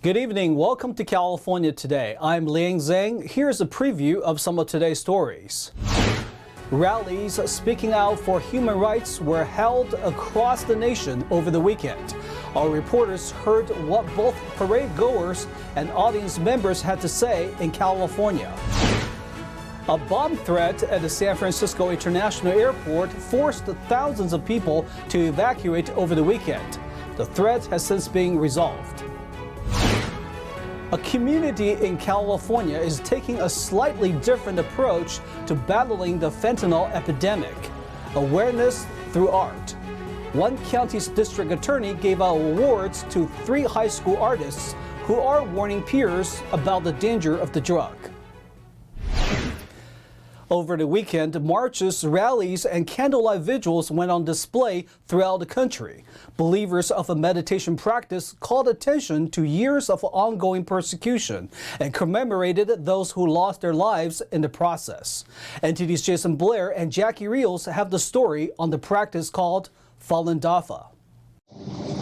Good evening. Welcome to California Today. I'm Liang Zhang. Here's a preview of some of today's stories. Rallies speaking out for human rights were held across the nation over the weekend. Our reporters heard what both parade goers and audience members had to say in California. A bomb threat at the San Francisco International Airport forced thousands of people to evacuate over the weekend. The threat has since been resolved. A community in California is taking a slightly different approach to battling the fentanyl epidemic. Awareness through art. One county's district attorney gave out awards to 3 high school artists who are warning peers about the danger of the drug. Over the weekend, marches, rallies, and candlelight vigils went on display throughout the country. Believers of a meditation practice called attention to years of ongoing persecution and commemorated those who lost their lives in the process. NTD's Jason Blair and Jackie Rios have the story on the practice called Falun Dafa.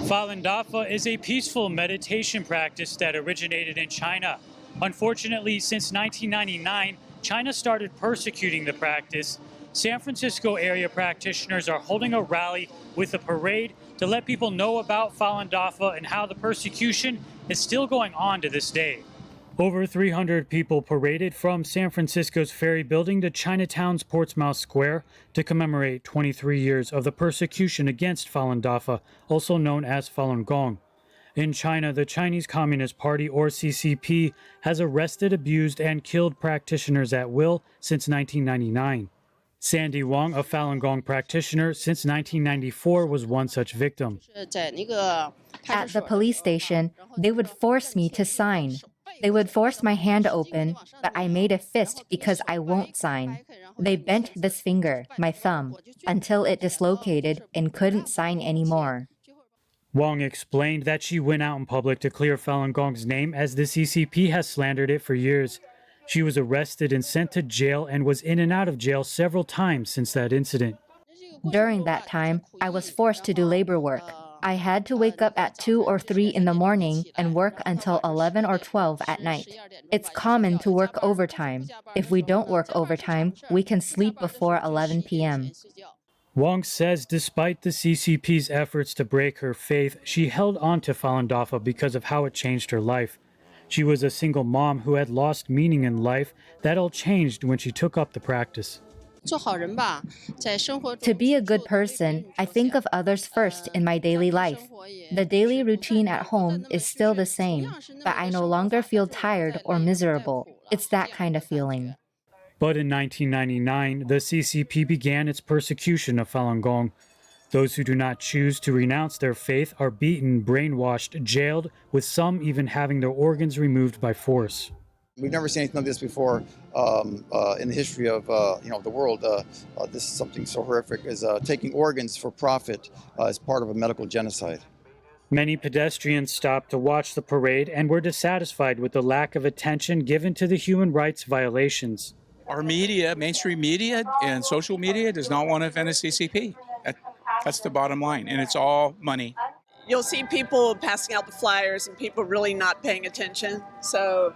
Falun Dafa is a peaceful meditation practice that originated in China. Unfortunately, since 1999, China started persecuting the practice. San Francisco area practitioners are holding a rally with a parade to let people know about Falun Dafa and how the persecution is still going on to this day. Over 300 people paraded from San Francisco's Ferry Building to Chinatown's Portsmouth Square to commemorate 23 years of the persecution against Falun Dafa, also known as Falun Gong. In China, the Chinese Communist Party, or CCP, has arrested, abused, and killed practitioners at will since 1999. Sandy Wong, a Falun Gong practitioner since 1994, was one such victim. At the police station, they would force me to sign. They would force my hand open, but I made a fist because I won't sign. They bent this finger, my thumb, until it dislocated and couldn't sign anymore. Wong explained that she went out in public to clear Falun Gong's name as the CCP has slandered it for years. She was arrested and sent to jail and was in and out of jail several times since that incident. During that time, I was forced to do labor work. I had to wake up at 2 or 3 in the morning and work until 11 or 12 at night. It's common to work overtime. If we don't work overtime, we can sleep before 11 p.m. Wong says despite the CCP's efforts to break her faith, she held on to Falun Dafa because of how it changed her life. She was a single mom who had lost meaning in life. That all changed when she took up the practice. To be a good person, I think of others first in my daily life. The daily routine at home is still the same, but I no longer feel tired or miserable. It's that kind of feeling. But in 1999, the CCP began its persecution of Falun Gong. Those who do not choose to renounce their faith are beaten, brainwashed, jailed, with some even having their organs removed by force. We've never seen anything like this before in the history of the world. This is something so horrific as taking organs for profit as part of a medical genocide. Many pedestrians stopped to watch the parade and were dissatisfied with the lack of attention given to the human rights violations. Our media, mainstream media and social media does not want to offend the CCP. That's the bottom line, and it's all money. You'll see people passing out the flyers and people really not paying attention. So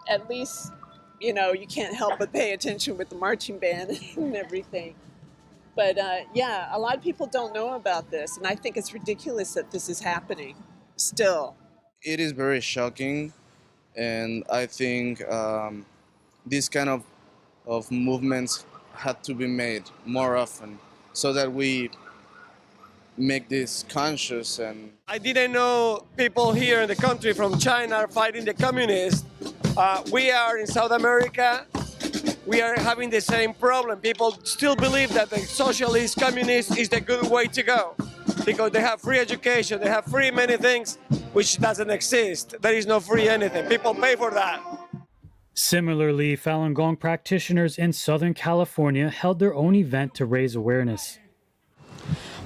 at least, you can't help but pay attention with the marching band and everything. But a lot of people don't know about this, and I think it's ridiculous that this is happening still. It is very shocking, and I think this kind of movements had to be made more often so that we make this conscious. And I didn't know people here in the country from China are fighting the communists. We are in South America. We are having the same problem. People still believe that the socialist communist is the good way to go because they have free education, they have free many things which doesn't exist. There is no free anything. People pay for that. Similarly, Falun Gong practitioners in Southern California held their own event to raise awareness.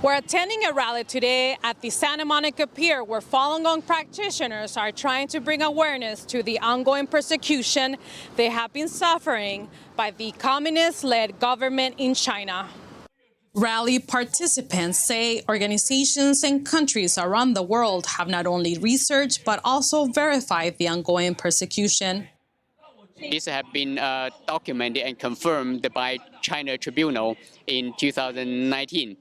We're attending a rally today at the Santa Monica Pier where Falun Gong practitioners are trying to bring awareness to the ongoing persecution they have been suffering by the communist-led government in China. Rally participants say organizations and countries around the world have not only researched but also verified the ongoing persecution. These have been documented and confirmed by China Tribunal in 2019.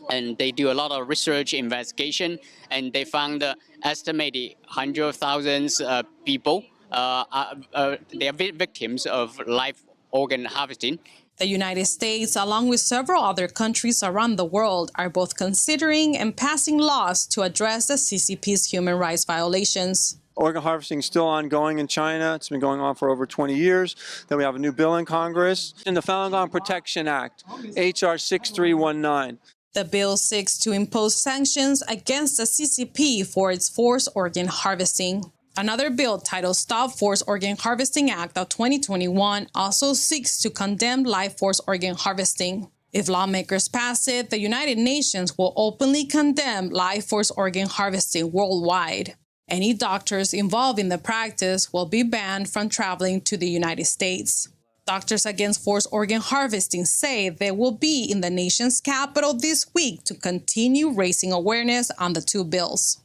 And they do a lot of research investigation, and they found estimated hundreds of thousands of people they are victims of live organ harvesting. The United States, along with several other countries around the world, are both considering and passing laws to address the CCP's human rights violations. Organ harvesting is still ongoing in China. It's been going on for over 20 years. Then we have a new bill in Congress. In the Falun Gong Protection Act, H.R. 6319. The bill seeks to impose sanctions against the CCP for its forced organ harvesting. Another bill titled Stop Forced Organ Harvesting Act of 2021 also seeks to condemn live forced organ harvesting. If lawmakers pass it, the United Nations will openly condemn live forced organ harvesting worldwide. Any doctors involved in the practice will be banned from traveling to the United States. Doctors Against Forced Organ Harvesting say they will be in the nation's capital this week to continue raising awareness on the two bills.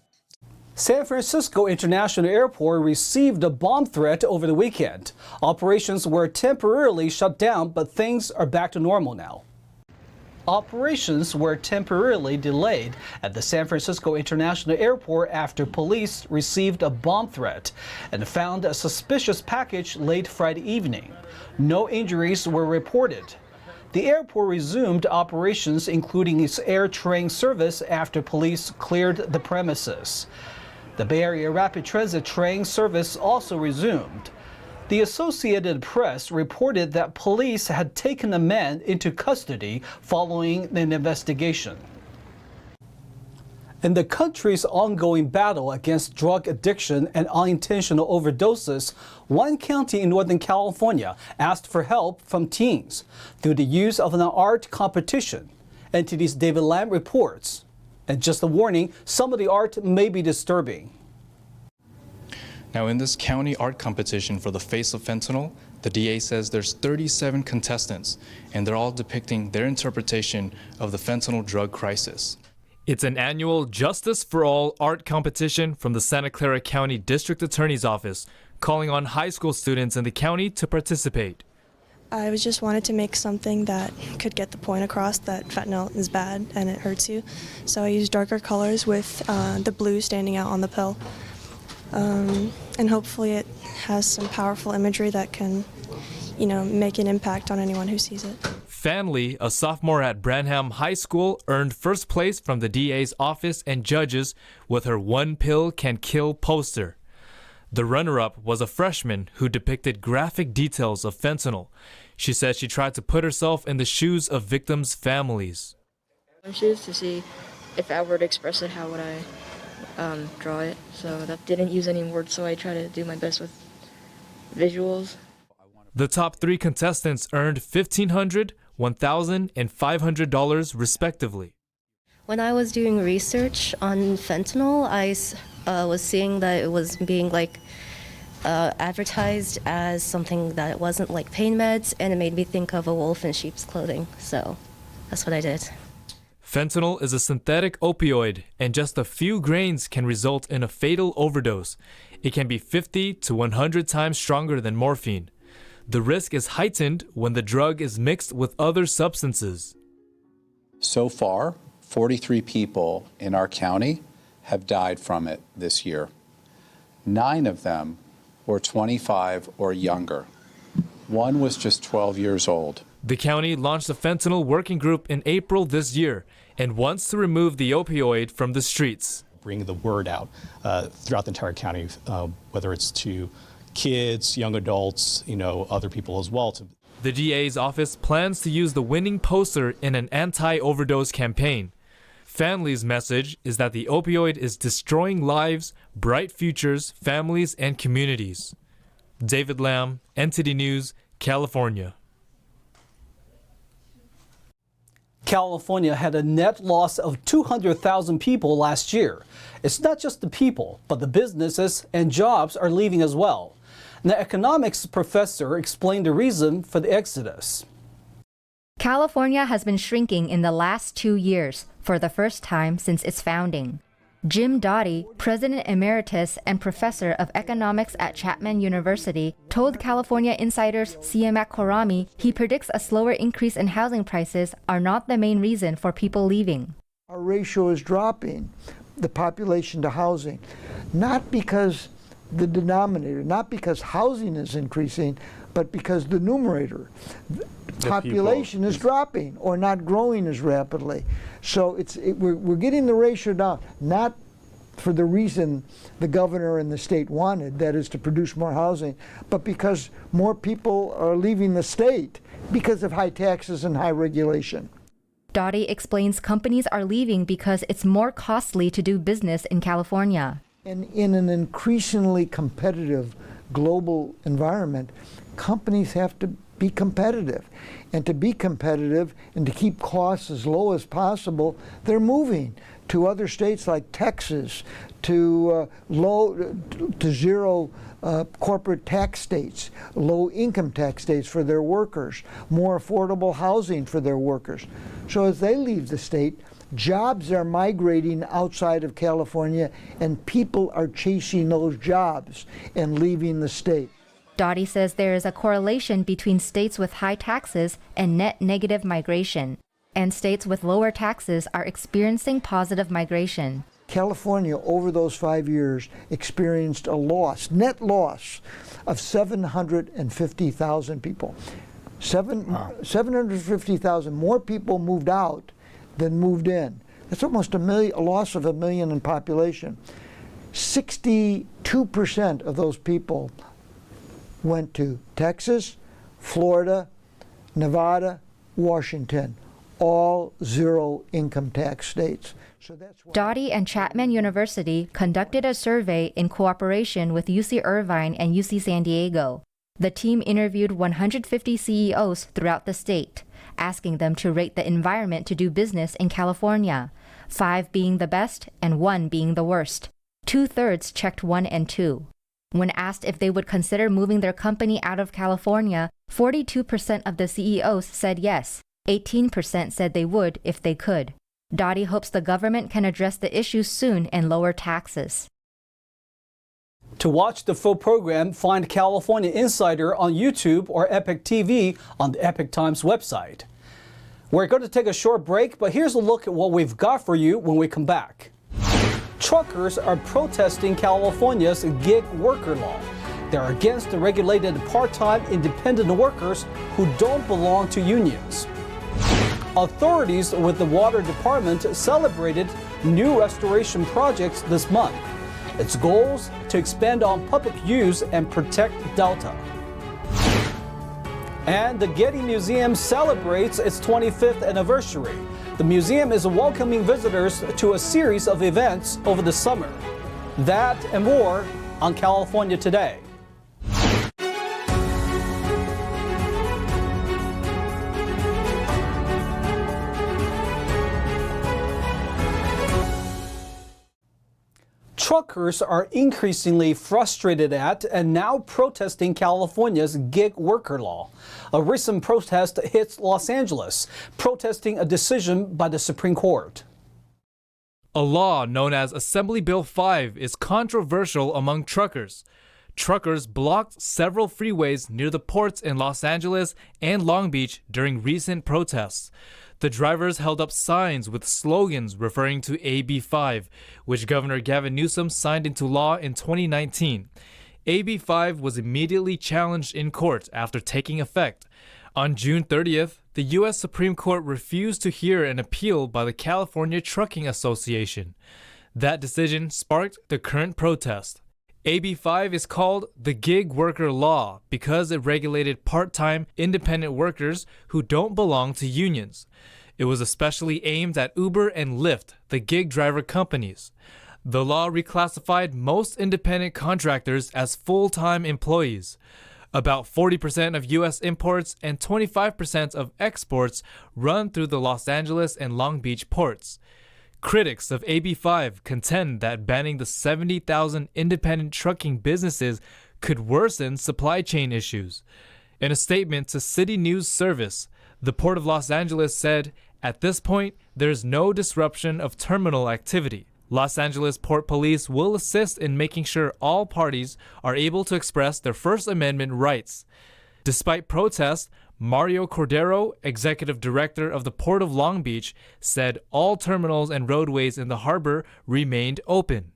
San Francisco International Airport received a bomb threat over the weekend. Operations were temporarily shut down, but things are back to normal now. Operations were temporarily delayed at the San Francisco International Airport after police received a bomb threat and found a suspicious package late Friday evening. No injuries were reported. The airport resumed operations, including its air train service, after police cleared the premises. The Bay Area Rapid Transit train service also resumed. The Associated Press reported that police had taken the man into custody following an investigation. In the country's ongoing battle against drug addiction and unintentional overdoses, one county in Northern California asked for help from teens through the use of an art competition. NTD's David Lamb reports. And just a warning, some of the art may be disturbing. Now, in this county art competition for the face of fentanyl, the DA says there's 37 contestants, and they're all depicting their interpretation of the fentanyl drug crisis. It's an annual Justice for All art competition from the Santa Clara County District Attorney's Office, calling on high school students in the county to participate. I just wanted to make something that could get the point across that fentanyl is bad and it hurts you. So I used darker colors with the blue standing out on the pill. And hopefully it has some powerful imagery that can, make an impact on anyone who sees it. Fanley, a sophomore at Branham High School, earned first place from the DA's office and judges with her "One Pill Can Kill" poster. The runner-up was a freshman who depicted graphic details of fentanyl. She said she tried to put herself in the shoes of victims' families. Shoes to see if I were to express it, how would I draw it. So that didn't use any words, so I try to do my best with visuals. The top three contestants earned $1,500, $1,000, and $500 respectively. When I was doing research on fentanyl, I was seeing that it was being advertised as something that wasn't like pain meds, and it made me think of a wolf in sheep's clothing. So that's what I did. Fentanyl is a synthetic opioid, and just a few grains can result in a fatal overdose. It can be 50 to 100 times stronger than morphine. The risk is heightened when the drug is mixed with other substances. So far, 43 people in our county have died from it this year. 9 of them were 25 or younger. One was just 12 years old. The county launched a fentanyl working group in April this year and wants to remove the opioid from the streets. Bring the word out throughout the entire county, whether it's to kids, young adults, other people as well. The DA's office plans to use the winning poster in an anti-overdose campaign. Fanley's message is that the opioid is destroying lives, bright futures, families, and communities. David Lamb, NTD News, California. California had a net loss of 200,000 people last year. It's not just the people, but the businesses and jobs are leaving as well. And the economics professor explained the reason for the exodus. California has been shrinking in the last 2 years for the first time since its founding. Jim Doughty, President Emeritus and Professor of Economics at Chapman University, told California Insider's Siamak Khorrami he predicts a slower increase in housing prices are not the main reason for people leaving. Our ratio is dropping, the population to housing, not because the denominator, not because housing is increasing, but because the numerator, population is dropping or not growing as rapidly. So we're getting the ratio down, not for the reason the governor and the state wanted, that is to produce more housing, but because more people are leaving the state because of high taxes and high regulation. Doughty explains companies are leaving because it's more costly to do business in California. And in an increasingly competitive global environment, companies have to be competitive. And to be competitive and to keep costs as low as possible, they're moving to other states like Texas, to zero corporate tax states, low income tax states for their workers, more affordable housing for their workers. So as they leave the state, jobs are migrating outside of California and people are chasing those jobs and leaving the state. Doughty says there is a correlation between states with high taxes and net negative migration, and states with lower taxes are experiencing positive migration. California, over those 5 years, experienced a loss, net loss, of 750,000 people. 750,000 more people moved out than moved in. That's almost a loss of 1 million in population. 62% of those people went to Texas, Florida, Nevada, Washington, all zero income tax states. So that's why Doughty and Chapman University conducted a survey in cooperation with UC Irvine and UC San Diego. The team interviewed 150 CEOs throughout the state, asking them to rate the environment to do business in California, 5 being the best and 1 being the worst. 2/3 checked 1 and 2. When asked if they would consider moving their company out of California, 42% of the CEOs said yes. 18% said they would if they could. Doughty hopes the government can address the issue soon and lower taxes. To watch the full program, find California Insider on YouTube or Epic TV on the Epic Times website. We're going to take a short break, but here's a look at what we've got for you when we come back. Truckers are protesting California's gig worker law. They're against the regulated part-time independent workers who don't belong to unions. Authorities with the Water Department celebrated new restoration projects this month. Its goals to expand on public use and protect Delta. And the Getty Museum celebrates its 25th anniversary. The museum is welcoming visitors to a series of events over the summer. That and more on California Today. Truckers are increasingly frustrated at and now protesting California's gig worker law. A recent protest hits Los Angeles, protesting a decision by the Supreme Court. A law known as Assembly Bill 5 is controversial among truckers. Truckers blocked several freeways near the ports in Los Angeles and Long Beach during recent protests. The drivers held up signs with slogans referring to AB 5, which Governor Gavin Newsom signed into law in 2019. AB 5 was immediately challenged in court after taking effect. On June 30th, the U.S. Supreme Court refused to hear an appeal by the California Trucking Association. That decision sparked the current protest. AB 5 is called the Gig Worker Law because it regulated part-time independent workers who don't belong to unions. It was especially aimed at Uber and Lyft, the gig driver companies. The law reclassified most independent contractors as full-time employees. About 40% of U.S. imports and 25% of exports run through the Los Angeles and Long Beach ports. Critics of AB 5 contend that banning the 70,000 independent trucking businesses could worsen supply chain issues. In a statement to City News Service, The Port of Los Angeles said, at this point, there's no disruption of terminal activity. Los Angeles Port Police will assist in making sure all parties are able to express their First Amendment rights. Despite protests, Mario Cordero, executive director of the Port of Long Beach, said all terminals and roadways in the harbor remained open.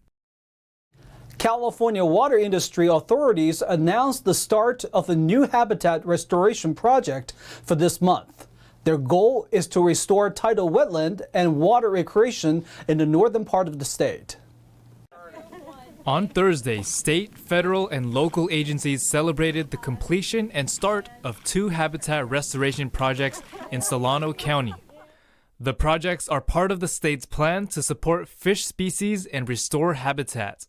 California water industry authorities announced the start of a new habitat restoration project for this month. Their goal is to restore tidal wetland and water recreation in the northern part of the state. On Thursday, state, federal, and local agencies celebrated the completion and start of 2 habitat restoration projects in Solano County. The projects are part of the state's plan to support fish species and restore habitat.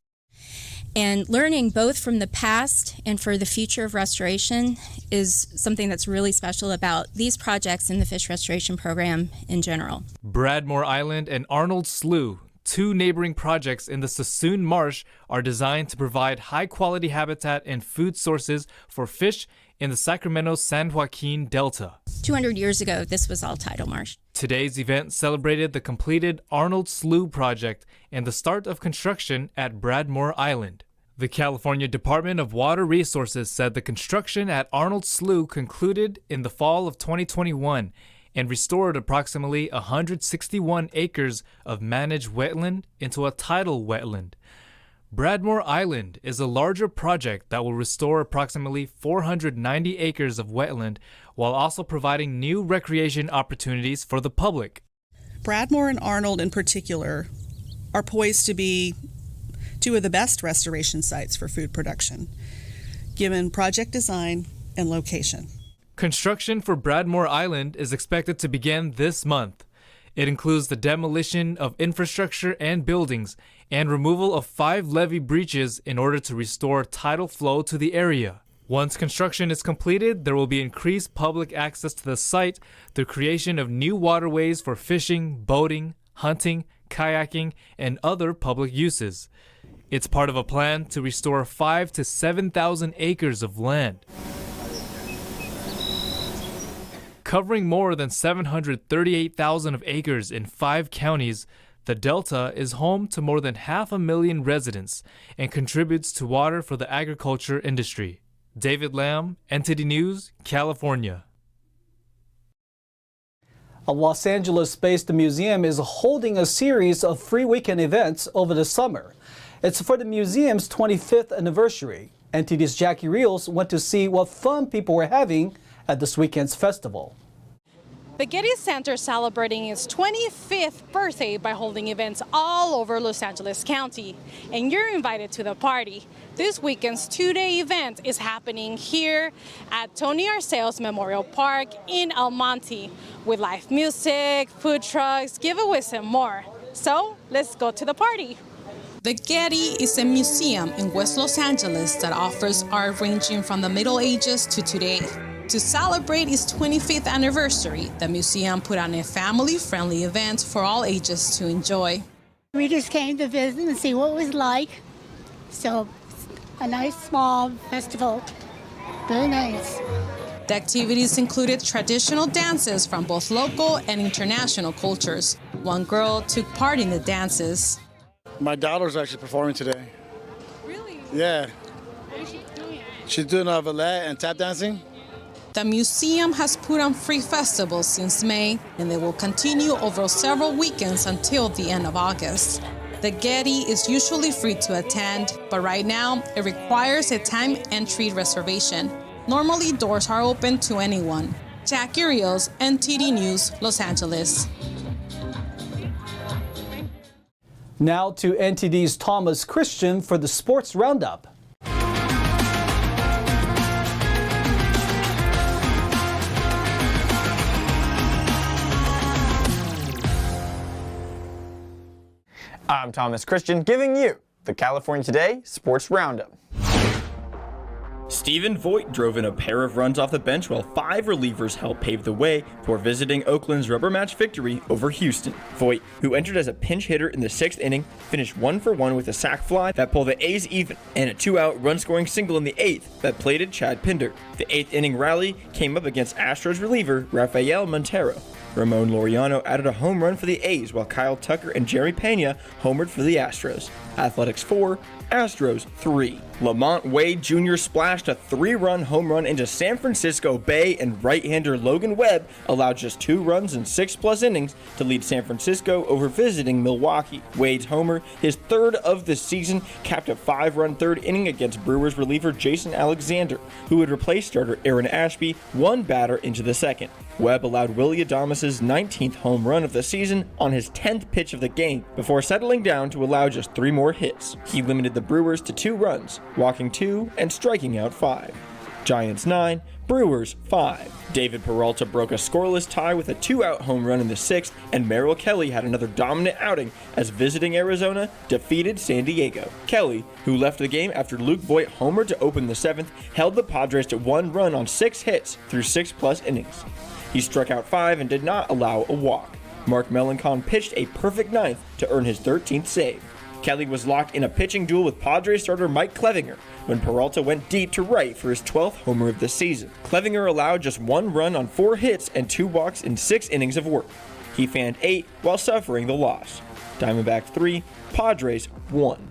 And learning both from the past and for the future of restoration is something that's really special about these projects in the fish restoration program in general. Bradmore Island and Arnold Slough, 2 neighboring projects in the Sassoon Marsh, are designed to provide high-quality habitat and food sources for fish in the Sacramento-San Joaquin Delta. 200 years ago, this was all tidal marsh. Today's event celebrated the completed Arnold Slough project and the start of construction at Bradmore Island. The California Department of Water Resources said the construction at Arnold Slough concluded in the fall of 2021 and restored approximately 161 acres of managed wetland into a tidal wetland. Bradmore Island is a larger project that will restore approximately 490 acres of wetland while also providing new recreation opportunities for the public. Bradmore and Arnold in particular are poised to be 2 of the best restoration sites for food production, given project design and location. Construction for Bradmore Island is expected to begin this month. It includes the demolition of infrastructure and buildings and removal of 5 levee breaches in order to restore tidal flow to the area. Once construction is completed, there will be increased public access to the site through creation of new waterways for fishing, boating, hunting, kayaking, and other public uses. It's part of a plan to restore 5,000 to 7,000 acres of land. Covering more than 738,000 of acres in 5 counties, the Delta is home to more than 500,000 residents and contributes to water for the agriculture industry. David Lamb, NTD News, California. A Los Angeles-based museum is holding a series of free weekend events over the summer. It's for the museum's 25th anniversary. NTD's Jackie Reels went to see what fun people were having at this weekend's festival. The Getty Center is celebrating its 25th birthday by holding events all over Los Angeles County, and you're invited to the party. This weekend's 2-day event is happening here at Tony Arceo's Memorial Park in El Monte with live music, food trucks, giveaways, and more. So let's go to the party. The Getty is a museum in West Los Angeles that offers art ranging from the Middle Ages to today. To celebrate its 25th anniversary, the museum put on a family-friendly event for all ages to enjoy. We just came to visit and see what it was like. So, a nice small festival. Very nice. The activities included traditional dances from both local and international cultures. One girl took part in the dances. My daughter's actually performing today. Really? Yeah. What is she doing? She's doing ballet and tap dancing. The museum has put on free festivals since May, and they will continue over several weekends until the end of August. The Getty is usually free to attend, but right now it requires a time entry reservation. Normally, doors are open to anyone. Jackie Rios, NTD News, Los Angeles. Now to NTD's Thomas Christian for the Sports Roundup. I'm Thomas Christian, giving you the California Today Sports Roundup. Stephen Voigt drove in a pair of runs off the bench while 5 relievers helped pave the way for visiting Oakland's rubber match victory over Houston. Voigt, who entered as a pinch hitter in the 6th inning, finished 1 for 1 with a sac fly that pulled the A's even and a 2-out run-scoring single in the 8th that plated Chad Pinder. The 8th inning rally came up against Astros reliever Rafael Montero. Ramon Laureano added a home run for the A's while Kyle Tucker and Jerry Pena homered for the Astros. Athletics 4, Astros 3. Lamont Wade Jr. splashed a 3-run home run into San Francisco Bay, and right-hander Logan Webb allowed just 2 runs in 6+ innings to lead San Francisco over visiting Milwaukee. Wade's homer, his 3rd of the season, capped a 5-run 3rd inning against Brewers reliever Jason Alexander, who would replace starter Aaron Ashby 1 batter into the 2nd. Webb allowed Willy Adames' 19th home run of the season on his 10th pitch of the game before settling down to allow just 3 more hits. He limited the Brewers to 2 runs, walking 2 and striking out 5. Giants 9, Brewers 5. David Peralta broke a scoreless tie with a 2-out home run in the 6th, and Merrill Kelly had another dominant outing as visiting Arizona defeated San Diego. Kelly, who left the game after Luke Voigt homered to open the 7th, held the Padres to 1 run on 6 hits through 6+ innings. He struck out 5 and did not allow a walk. Mark Melancon pitched a perfect 9th to earn his 13th save. Kelly was locked in a pitching duel with Padres starter Mike Clevinger when Peralta went deep to right for his 12th homer of the season. Clevinger allowed just 1 run on 4 hits and 2 walks in 6 innings of work. He fanned 8 while suffering the loss. Diamondbacks 3, Padres 1.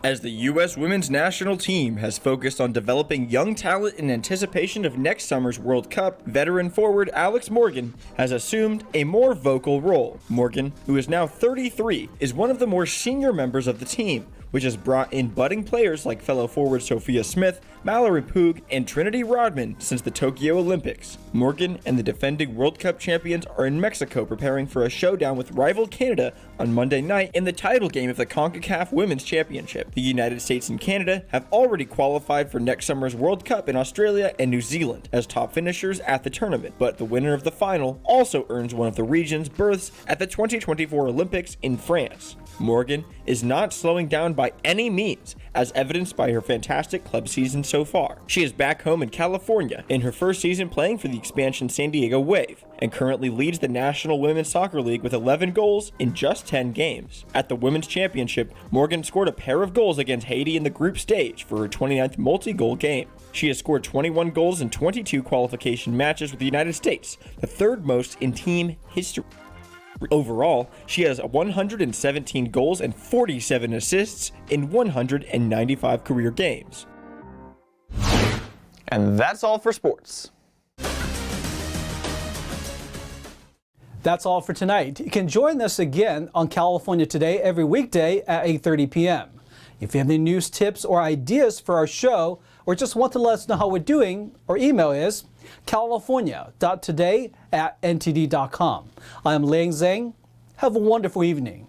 As the U.S. women's national team has focused on developing young talent in anticipation of next summer's World Cup, veteran forward Alex Morgan has assumed a more vocal role. Morgan, who is now 33, is one of the more senior members of the team, which has brought in budding players like fellow forward Sophia Smith, Mallory Poog, and Trinity Rodman since the Tokyo Olympics. Morgan and the defending World Cup champions are in Mexico preparing for a showdown with rival Canada on Monday night in the title game of the CONCACAF Women's Championship. The United States and Canada have already qualified for next summer's World Cup in Australia and New Zealand as top finishers at the tournament, but the winner of the final also earns one of the region's berths at the 2024 Olympics in France. Morgan is not slowing down by any means, as evidenced by her fantastic club season so far. She is back home in California in her first season playing for the expansion San Diego Wave, and currently leads the National Women's Soccer League with 11 goals in just 10 games. At the Women's Championship, Morgan scored a pair of goals against Haiti in the group stage for her 29th multi-goal game. She has scored 21 goals in 22 qualification matches with the United States, the 3rd most in team history. Overall, she has 117 goals and 47 assists in 195 career games. And that's all for sports. That's all for tonight. You can join us again on California Today every weekday at 8:30 p.m. If you have any news, tips, or ideas for our show, or just want to let us know how we're doing, our email is california.today@ntd.com. I'm Liang Zhang. Have a wonderful evening.